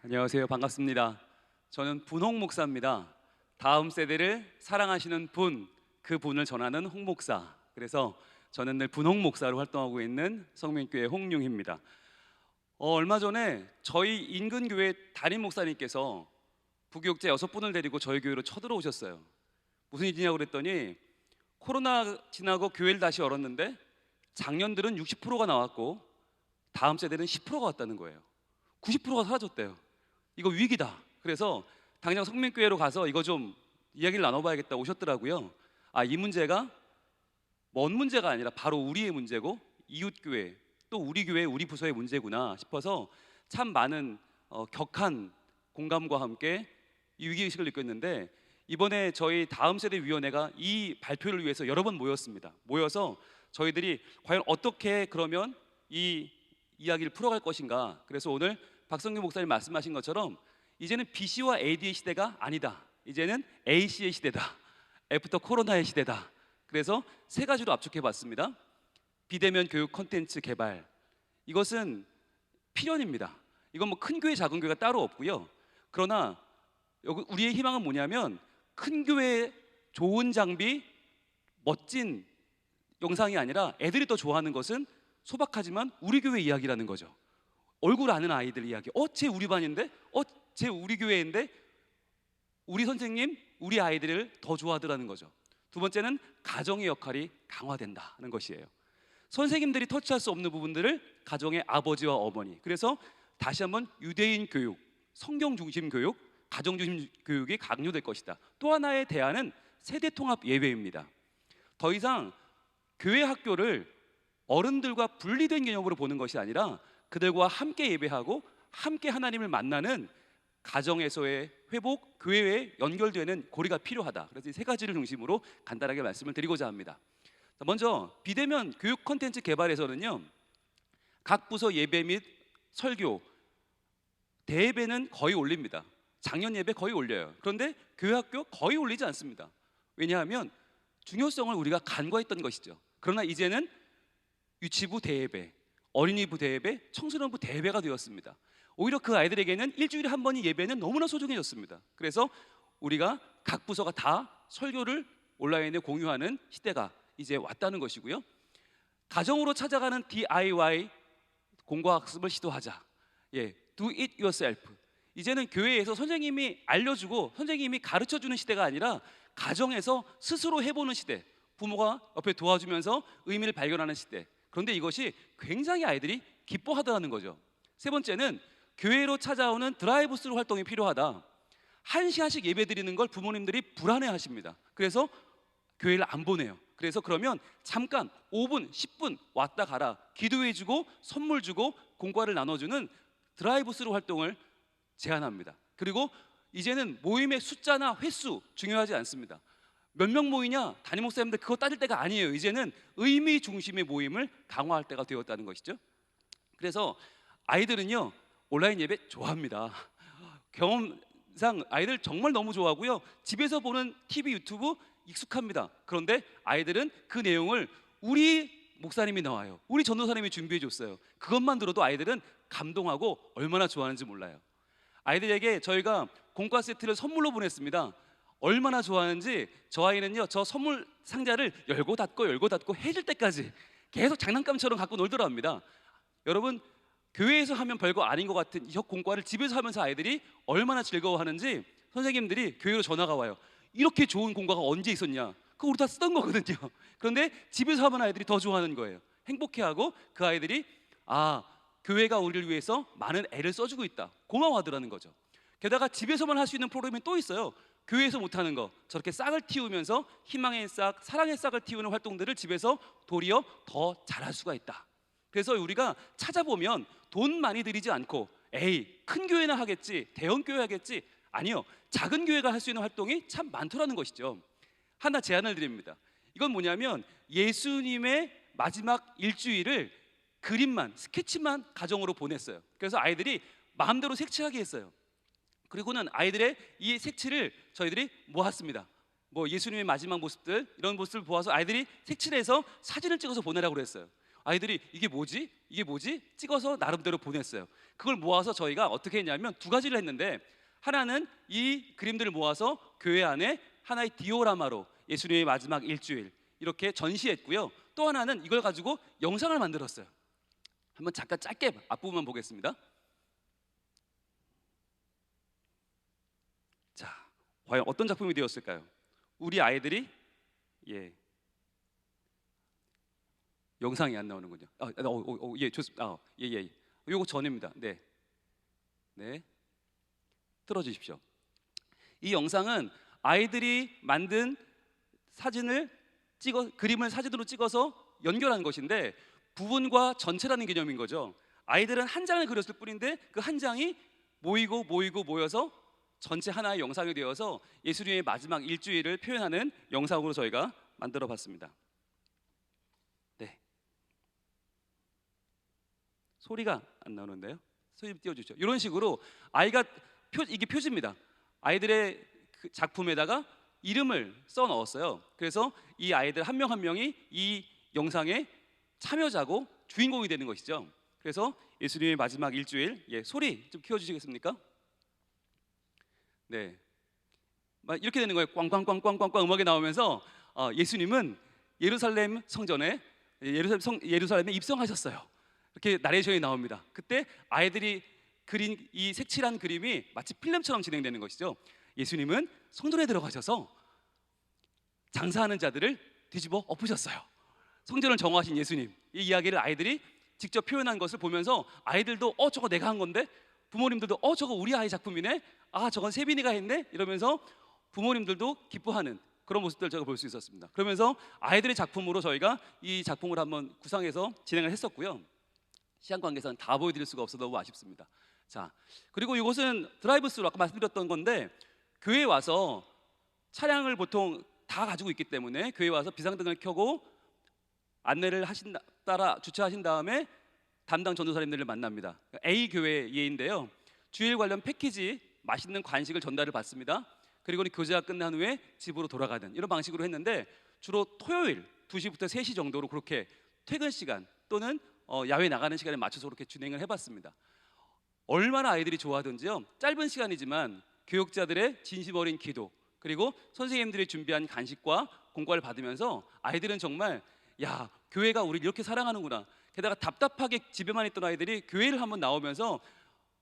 안녕하세요. 반갑습니다. 저는 분홍 목사입니다. 다음 세대를 사랑하시는 분, 그 분을 전하는 홍 목사. 그래서 저는 늘 분홍 목사로 활동하고 있는 성민교회 홍용희입니다. 얼마 전에 저희 인근 교회 담임 목사님께서 부교육자 6분을 데리고 저희 교회로 쳐들어오셨어요. 무슨 일이냐고 그랬더니 코로나 지나고 교회를 다시 열었는데 작년들은 60%가 나왔고 다음 세대는 10%가 왔다는 거예요. 90%가 사라졌대요. 이거 위기다. 그래서 당장 성민교회로 가서 이거 좀 이야기를 나눠봐야겠다 오셨더라고요. 이 문제가 먼 문제가 아니라 바로 우리의 문제고 이웃교회 또 우리 교회 우리 부서의 문제구나 싶어서 참 많은 격한 공감과 함께 이 위기의식을 느꼈는데, 이번에 저희 다음 세대 위원회가 이 발표를 위해서 여러 번 모였습니다. 모여서 저희들이 과연 어떻게 그러면 이 이야기를 풀어갈 것인가. 그래서 오늘 박성규 목사님 말씀하신 것처럼 이제는 BC와 AD의 시대가 아니다. 이제는 AC의 시대다. 애프터 코로나의 시대다. 그래서 세 가지로 압축해 봤습니다. 비대면 교육 콘텐츠 개발. 이것은 필연입니다. 이건 뭐 큰 교회 작은 교회가 따로 없고요. 그러나 우리의 희망은 뭐냐면 큰 교회 좋은 장비 멋진 영상이 아니라 애들이 더 좋아하는 것은 소박하지만 우리 교회 이야기라는 거죠. 얼굴 아는 아이들 이야기. 쟤 우리 반인데? 쟤 우리 교회인데? 우리 선생님, 우리 아이들을 더 좋아하더라는 거죠. 두 번째는 가정의 역할이 강화된다는 것이에요. 선생님들이 터치할 수 없는 부분들을 가정의 아버지와 어머니. 그래서 다시 한번 유대인 교육, 성경 중심 교육, 가정 중심 교육이 강조될 것이다. 또 하나의 대안은 세대 통합 예배입니다. 더 이상 교회 학교를 어른들과 분리된 개념으로 보는 것이 아니라 그들과 함께 예배하고 함께 하나님을 만나는 가정에서의 회복, 교회에 연결되는 고리가 필요하다. 그래서 이 세 가지를 중심으로 간단하게 말씀을 드리고자 합니다. 먼저 비대면 교육 콘텐츠 개발에서는요, 각 부서 예배 및 설교, 대예배는 거의 올립니다. 작년 예배 거의 올려요. 그런데 교회 학교 거의 올리지 않습니다. 왜냐하면 중요성을 우리가 간과했던 것이죠. 그러나 이제는 유치부 대예배, 어린이부 대예배, 청소년부 대예배가 되었습니다. 오히려 그 아이들에게는 일주일에 한 번의 예배는 너무나 소중해졌습니다. 그래서 우리가 각 부서가 다 설교를 온라인에 공유하는 시대가 이제 왔다는 것이고요. 가정으로 찾아가는 DIY 공과학습을 시도하자. Do it yourself. 이제는 교회에서 선생님이 알려주고 선생님이 가르쳐주는 시대가 아니라 가정에서 스스로 해보는 시대. 부모가 옆에 도와주면서 의미를 발견하는 시대. 그런데 이것이 굉장히 아이들이 기뻐하더라는 거죠. 세 번째는 교회로 찾아오는 드라이브 스루 활동이 필요하다. 한 시간씩 예배 드리는 걸 부모님들이 불안해하십니다. 그래서 교회를 안 보내요. 그래서 그러면 잠깐 5분, 10분 왔다 가라 기도해주고 선물 주고 공과를 나눠주는 드라이브 스루 활동을 제안합니다. 그리고 이제는 모임의 숫자나 횟수 중요하지 않습니다. 몇 명 모이냐? 담임 목사님들 그거 따질 때가 아니에요. 이제는 의미 중심의 모임을 강화할 때가 되었다는 것이죠. 그래서 아이들은요, 온라인 예배 좋아합니다. 경험상 아이들 정말 너무 좋아하고요. 집에서 보는 TV, 유튜브 익숙합니다. 그런데 아이들은 그 내용을 우리 목사님이 나와요. 우리 전도사님이 준비해 줬어요. 그것만 들어도 아이들은 감동하고 얼마나 좋아하는지 몰라요. 아이들에게 저희가 공과 세트를 선물로 보냈습니다. 얼마나 좋아하는지 저 아이는요, 저 선물 상자를 열고 닫고 해질 때까지 계속 장난감처럼 갖고 놀더라 합니다. 여러분, 교회에서 하면 별거 아닌 것 같은 이 공과를 집에서 하면서 아이들이 얼마나 즐거워하는지 선생님들이 교회로 전화가 와요. 이렇게 좋은 공과가 언제 있었냐? 그거 우리 다 쓰던 거거든요. 그런데 집에서 하면 아이들이 더 좋아하는 거예요. 행복해하고 그 아이들이 교회가 우리를 위해서 많은 애를 써주고 있다, 고마워하더라는 거죠. 게다가 집에서만 할 수 있는 프로그램이 또 있어요. 교회에서 못하는 거, 저렇게 싹을 틔우면서 희망의 싹, 사랑의 싹을 틔우는 활동들을 집에서 도리어 더 잘할 수가 있다. 그래서 우리가 찾아보면 돈 많이 들이지 않고 큰 교회나 하겠지, 대형 교회 하겠지, 아니요, 작은 교회가 할 수 있는 활동이 참 많더라는 것이죠. 하나 제안을 드립니다. 이건 뭐냐면 예수님의 마지막 일주일을 그림만, 스케치만 가정으로 보냈어요. 그래서 아이들이 마음대로 색칠하게 했어요. 그리고는 아이들의 이 색칠을 저희들이 모았습니다. 예수님의 마지막 모습들, 이런 모습을 보아서 아이들이 색칠해서 사진을 찍어서 보내라고 그랬어요. 아이들이 이게 뭐지? 이게 뭐지? 찍어서 나름대로 보냈어요. 그걸 모아서 저희가 어떻게 했냐면 두 가지를 했는데, 하나는 이 그림들을 모아서 교회 안에 하나의 디오라마로 예수님의 마지막 일주일 이렇게 전시했고요. 또 하나는 이걸 가지고 영상을 만들었어요. 한번 잠깐 짧게 앞부분만 보겠습니다. 자, 과연 어떤 작품이 되었을까요? 우리 아이들이 영상이 안 나오는군요. 예, 좋습니다. 예. 요거 전입니다. 네. 틀어주십시오. 이 영상은 아이들이 만든 그림을 사진으로 찍어서 연결한 것인데, 부분과 전체라는 개념인 거죠. 아이들은 한 장을 그렸을 뿐인데 그 한 장이 모여서 전체 하나의 영상이 되어서 예수님의 마지막 일주일을 표현하는 영상으로 저희가 만들어 봤습니다. 네. 소리가 안 나오는데요. 소리 좀 띄워주죠. 이런 식으로 이게 표지입니다. 아이들의 그 작품에다가 이름을 써 넣었어요. 그래서 이 아이들 한 명 한 명이 이 영상의 참여자고 주인공이 되는 것이죠. 그래서 예수님의 마지막 일주일, 소리 좀 키워주시겠습니까? 네, 이렇게 되는 거예요. 꽝꽝꽝꽝꽝꽝 음악이 나오면서 예수님은 예루살렘 성전에 예루살렘에 입성하셨어요. 이렇게 나레이션이 나옵니다. 그때 아이들이 그린 이 색칠한 그림이 마치 필름처럼 진행되는 것이죠. 예수님은 성전에 들어가셔서 장사하는 자들을 뒤집어 엎으셨어요. 성전을 정화하신 예수님, 이 이야기를 아이들이 직접 표현한 것을 보면서 아이들도 저거 내가 한 건데, 부모님들도 저거 우리 아이 작품이네, 저건 세빈이가 했네, 이러면서 부모님들도 기뻐하는 그런 모습들을 제가 볼 수 있었습니다. 그러면서 아이들의 작품으로 저희가 이 작품을 한번 구상해서 진행을 했었고요. 시간 관계상 다 보여드릴 수가 없어서 너무 아쉽습니다. 자, 그리고 이곳은 드라이브스루, 아까 말씀드렸던 건데, 교회에 와서 차량을 보통 다 가지고 있기 때문에 교회에 와서 비상등을 켜고 안내를 따라 주차하신 다음에 담당 전도사님들을 만납니다. A 교회인데요, 주일 관련 패키지, 맛있는 간식을 전달을 받습니다. 그리고 교제가 끝난 후에 집으로 돌아가는 이런 방식으로 했는데, 주로 토요일 2시부터 3시 정도로 그렇게 퇴근 시간 또는 야외 나가는 시간에 맞춰서 그렇게 진행을 해봤습니다. 얼마나 아이들이 좋아하던지요. 짧은 시간이지만 교육자들의 진심 어린 기도, 그리고 선생님들이 준비한 간식과 공과를 받으면서 아이들은 정말 교회가 우리를 이렇게 사랑하는구나. 게다가 답답하게 집에만 있던 아이들이 교회를 한번 나오면서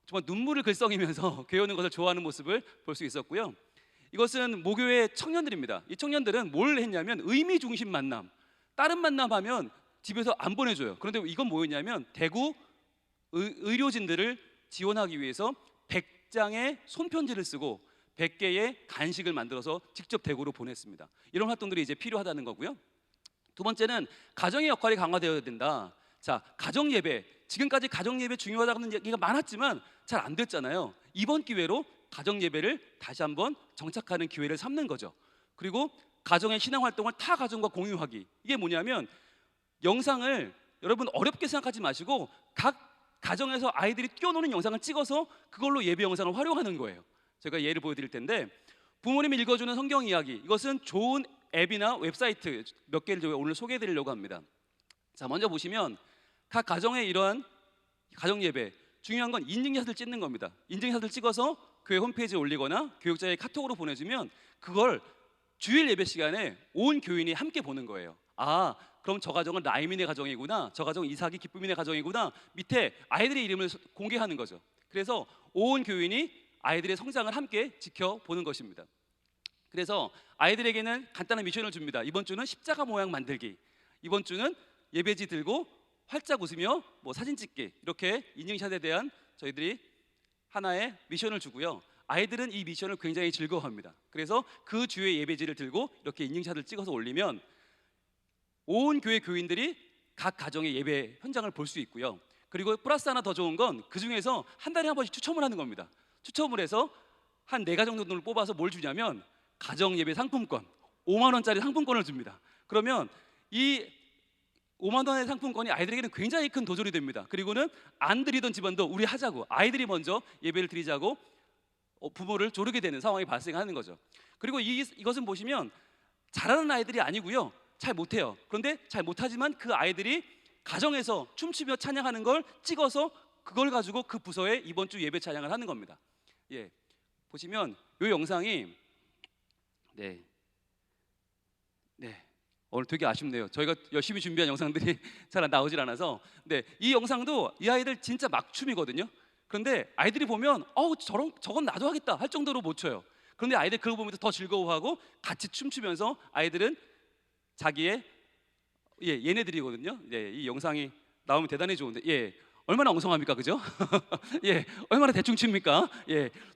정말 눈물을 글썽이면서 교회 오는 것을 좋아하는 모습을 볼 수 있었고요. 이것은 모교의 청년들입니다. 이 청년들은 뭘 했냐면 의미 중심 만남, 다른 만남하면 집에서 안 보내줘요. 그런데 이건 뭐였냐면 대구 의료진들을 지원하기 위해서 100장의 손편지를 쓰고 100개의 간식을 만들어서 직접 대구로 보냈습니다. 이런 활동들이 이제 필요하다는 거고요. 두 번째는 가정의 역할이 강화되어야 된다. 자, 가정 예배, 지금까지 가정 예배 중요하다는 얘기가 많았지만 잘 안 됐잖아요. 이번 기회로 가정 예배를 다시 한번 정착하는 기회를 삼는 거죠. 그리고 가정의 신앙 활동을 타 가정과 공유하기. 이게 뭐냐면, 영상을 여러분 어렵게 생각하지 마시고 각 가정에서 아이들이 뛰어노는 영상을 찍어서 그걸로 예배 영상을 활용하는 거예요. 제가 예를 보여드릴 텐데, 부모님이 읽어주는 성경 이야기, 이것은 좋은 앱이나 웹사이트 몇 개를 제가 오늘 소개해드리려고 합니다. 자, 먼저 보시면 각 가정의 이러한 가정 예배, 중요한 건 인증샷을 찍는 겁니다. 인증샷을 찍어서 교회 홈페이지에 올리거나 교육자의 카톡으로 보내주면 그걸 주일 예배 시간에 온 교인이 함께 보는 거예요. 그럼 저 가정은 라이민의 가정이구나, 저 가정은 이삭이 기쁨인의 가정이구나, 밑에 아이들의 이름을 공개하는 거죠. 그래서 온 교인이 아이들의 성장을 함께 지켜보는 것입니다. 그래서 아이들에게는 간단한 미션을 줍니다. 이번 주는 십자가 모양 만들기, 이번 주는 예배지 들고 활짝 웃으며 사진 찍기, 이렇게 인증샷에 대한 저희들이 하나의 미션을 주고요. 아이들은 이 미션을 굉장히 즐거워합니다. 그래서 그 주의 예배지를 들고 이렇게 인증샷을 찍어서 올리면 온 교회 교인들이 각 가정의 예배 현장을 볼 수 있고요. 그리고 플러스 하나 더 좋은 건 그 중에서 한 달에 한 번씩 추첨을 하는 겁니다. 추첨을 해서 한 4가정 정도를 뽑아서 뭘 주냐면 가정 예배 상품권, 5만 원짜리 상품권을 줍니다. 그러면 이 5만 원의 상품권이 아이들에게는 굉장히 큰 도전이 됩니다. 그리고는 안 드리던 집안도 우리 하자고, 아이들이 먼저 예배를 드리자고 부모를 조르게 되는 상황이 발생하는 거죠. 그리고 이것은 보시면 잘하는 아이들이 아니고요, 잘 못해요. 그런데 잘 못하지만 그 아이들이 가정에서 춤추며 찬양하는 걸 찍어서 그걸 가지고 그 부서에 이번 주 예배 찬양을 하는 겁니다. 예, 보시면 이 영상이 네, 오늘 되게 아쉽네요. 저희가 열심히 준비한 영상들이 잘 나오질 않아서. 네, 이 영상도 이 아이들 진짜 막춤이거든요. 그런데 아이들이 보면 저건 나도 하겠다 할 정도로 못 춰요. 그런데 아이들 그걸 보면서 더 즐거워하고 같이 춤추면서 아이들은 자기의 얘네들이거든요. 이 영상이 나오면 대단히 좋은데 얼마나 엉성합니까, 그죠? 얼마나 대충 춥니까?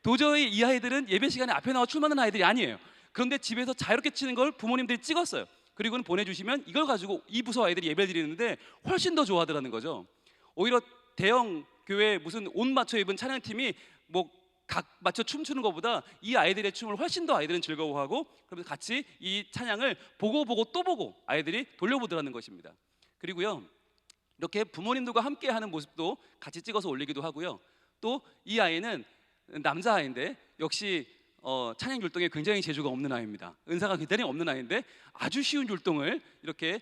도저히 이 아이들은 예배 시간에 앞에 나와 춤하는 아이들이 아니에요. 그런데 집에서 자유롭게 치는 걸 부모님들이 찍었어요. 그리고는 보내주시면 이걸 가지고 이 부서 아이들이 예배를 드리는데 훨씬 더 좋아하더라는 거죠. 오히려 대형 교회 무슨 옷 맞춰 입은 찬양팀이 각 맞춰 춤추는 것보다 이 아이들의 춤을 훨씬 더 아이들은 즐거워하고, 그러면서 같이 이 찬양을 보고 또 보고 아이들이 돌려보더라는 것입니다. 그리고요, 이렇게 부모님들과 함께 하는 모습도 같이 찍어서 올리기도 하고요. 또 이 아이는 남자아이인데 역시 찬양 율동에 굉장히 재주가 없는 아이입니다. 은사가 굉장히 없는 아이인데 아주 쉬운 율동을 이렇게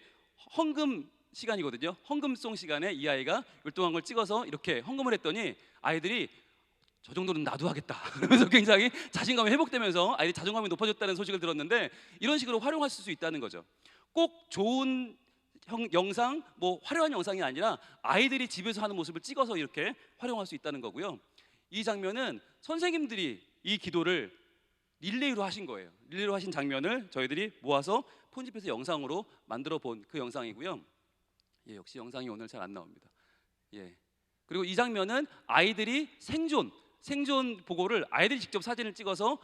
헌금 시간이거든요. 헌금송 시간에 이 아이가 율동한 걸 찍어서 이렇게 헌금을 했더니 아이들이 저 정도는 나도 하겠다 그러면서 굉장히 자신감이 회복되면서 아이들이 자존감이 높아졌다는 소식을 들었는데, 이런 식으로 활용하실 수 있다는 거죠. 꼭 좋은 영상, 화려한 영상이 아니라 아이들이 집에서 하는 모습을 찍어서 이렇게 활용할 수 있다는 거고요. 이 장면은 선생님들이 이 기도를 릴레이로 하신 거예요. 릴레이로 하신 장면을 저희들이 모아서 편집해서 영상으로 만들어 본 그 영상이고요. 역시 영상이 오늘 잘 안 나옵니다. 그리고 이 장면은 아이들이 생존 보고를 아이들이 직접 사진을 찍어서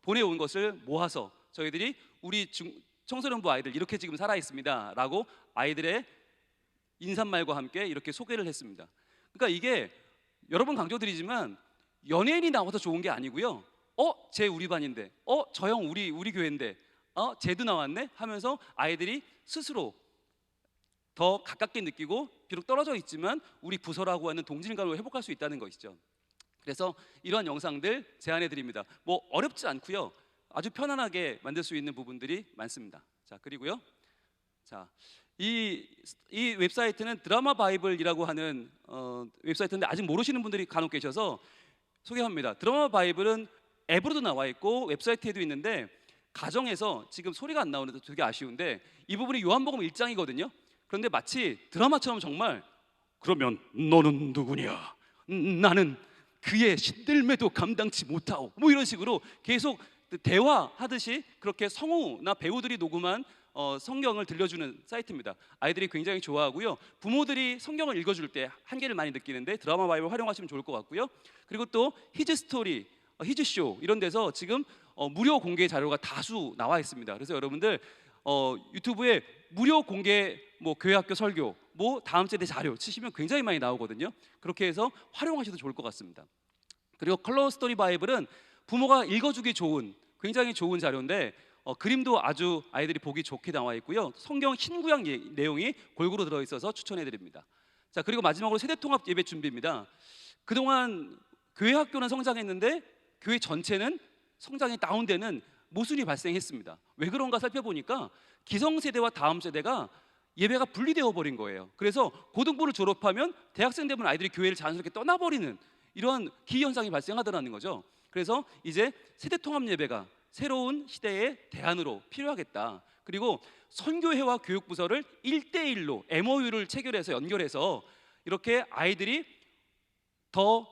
보내온 것을 모아서 저희들이 우리 청소년부 아이들 이렇게 지금 살아 있습니다 라고 아이들의 인사말과 함께 이렇게 소개를 했습니다. 그러니까 이게 여러 번 강조드리지만 연예인이 나와서 좋은 게 아니고요. 쟤 우리 반인데, 저 형 우리 교회인데, 쟤도 나왔네 하면서 아이들이 스스로 더 가깝게 느끼고, 비록 떨어져 있지만 우리 부서라고 하는 동질감을 회복할 수 있다는 것이죠. 그래서 이러한 영상들 제안해 드립니다. 어렵지 않고요, 아주 편안하게 만들 수 있는 부분들이 많습니다. 자, 그리고요, 이 웹사이트는 드라마 바이블이라고 하는 웹사이트인데 아직 모르시는 분들이 간혹 계셔서 소개합니다. 드라마 바이블은 앱으로도 나와 있고 웹사이트에도 있는데, 가정에서 지금 소리가 안 나오는데 되게 아쉬운데 이 부분이 요한복음 1장이거든요. 그런데 마치 드라마처럼 정말, 그러면 너는 누구냐? 나는 그의 신들매도 감당치 못하오, 이런 식으로 계속 대화하듯이 그렇게 성우나 배우들이 녹음한 성경을 들려주는 사이트입니다. 아이들이 굉장히 좋아하고요. 부모들이 성경을 읽어줄 때 한계를 많이 느끼는데 드라마 바이블 활용하시면 좋을 것 같고요. 그리고 또 히즈 스토리, 히즈 쇼 이런 데서 지금 무료 공개 자료가 다수 나와 있습니다. 그래서 여러분들 유튜브에 무료 공개 교회학교 설교, 다음 세대 자료 치시면 굉장히 많이 나오거든요. 그렇게 해서 활용하셔도 좋을 것 같습니다. 그리고 컬러 스토리 바이블은 부모가 읽어주기 좋은 굉장히 좋은 자료인데 그림도 아주 아이들이 보기 좋게 나와 있고요. 성경 신구약 내용이 골고루 들어있어서 추천해 드립니다. 자, 그리고 마지막으로 세대통합 예배 준비입니다. 그동안 교회 학교는 성장했는데 교회 전체는 성장이 다운되는 모순이 발생했습니다. 왜 그런가 살펴보니까 기성세대와 다음 세대가 예배가 분리되어 버린 거예요. 그래서 고등부를 졸업하면 대학생 되면 아이들이 교회를 자연스럽게 떠나버리는 이러한 기현상이 발생하더라는 거죠. 그래서 이제 세대통합 예배가 새로운 시대의 대안으로 필요하겠다. 그리고 선교회와 교육부서를 1대1로 MOU를 체결해서 연결해서 이렇게 아이들이 더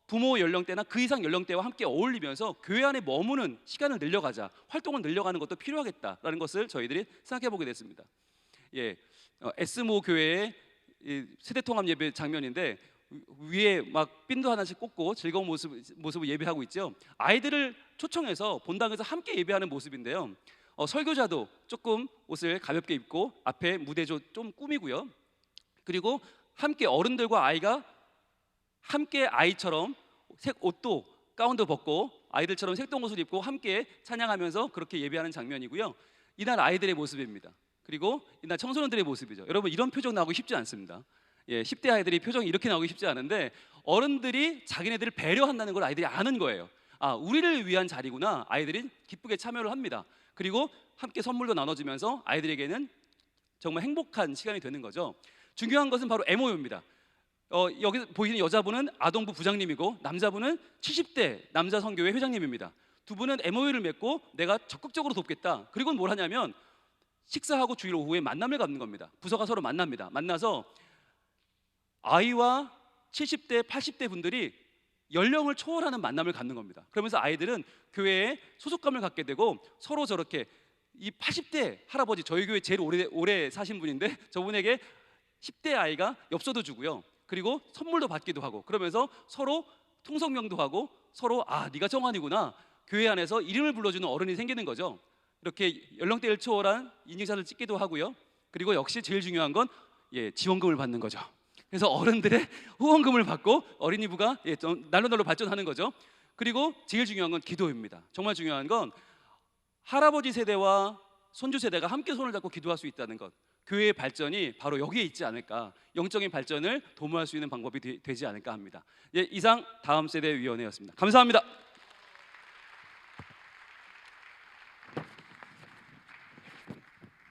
부모 연령대나 그 이상 연령대와 함께 어울리면서 교회 안에 머무는 시간을 늘려가자, 활동을 늘려가는 것도 필요하겠다라는 것을 저희들이 생각해 보게 됐습니다. S모 교회의 세대통합 예배 장면인데 위에 막 핀도 하나씩 꽂고 즐거운 모습을 예배하고 있죠. 아이들을 초청해서 본당에서 함께 예배하는 모습인데요. 설교자도 조금 옷을 가볍게 입고 앞에 무대조 좀 꾸미고요. 그리고 함께 어른들과 아이가 함께 아이처럼 색 옷도 가운도 벗고 아이들처럼 색동 옷을 입고 함께 찬양하면서 그렇게 예배하는 장면이고요. 이날 아이들의 모습입니다. 그리고 이날 청소년들의 모습이죠. 여러분, 이런 표정 나오기 쉽지 않습니다. 10대 아이들이 표정이 이렇게 나오기 쉽지 않은데 어른들이 자기네들을 배려한다는 걸 아이들이 아는 거예요. 우리를 위한 자리구나. 아이들이 기쁘게 참여를 합니다. 그리고 함께 선물도 나눠주면서 아이들에게는 정말 행복한 시간이 되는 거죠. 중요한 것은 바로 MOU입니다. 여기 보이는 여자분은 아동부 부장님이고 남자분은 70대 남자 선교회 회장님입니다. 두 분은 MOU를 맺고 내가 적극적으로 돕겠다. 그리고 뭘 하냐면 식사하고 주일 오후에 만남을 갖는 겁니다. 부서가 서로 만납니다. 만나서 아이와 70대, 80대 분들이 연령을 초월하는 만남을 갖는 겁니다. 그러면서 아이들은 교회에 소속감을 갖게 되고 서로 저렇게 이 80대 할아버지, 저희 교회 제일 오래 사신 분인데 저분에게 10대 아이가 엽서도 주고요. 그리고 선물도 받기도 하고 그러면서 서로 통성명도 하고 서로 네가 정환이구나. 교회 안에서 이름을 불러주는 어른이 생기는 거죠. 이렇게 연령대를 초월한 인증샷을 찍기도 하고요. 그리고 역시 제일 중요한 건 지원금을 받는 거죠. 그래서 어른들의 후원금을 받고 어린이부가 좀 날로 발전하는 거죠. 그리고 제일 중요한 건 기도입니다. 정말 중요한 건 할아버지 세대와 손주 세대가 함께 손을 잡고 기도할 수 있다는 것. 교회의 발전이 바로 여기에 있지 않을까, 영적인 발전을 도모할 수 있는 방법이 되지 않을까 합니다. 이상 다음 세대 위원회였습니다. 감사합니다.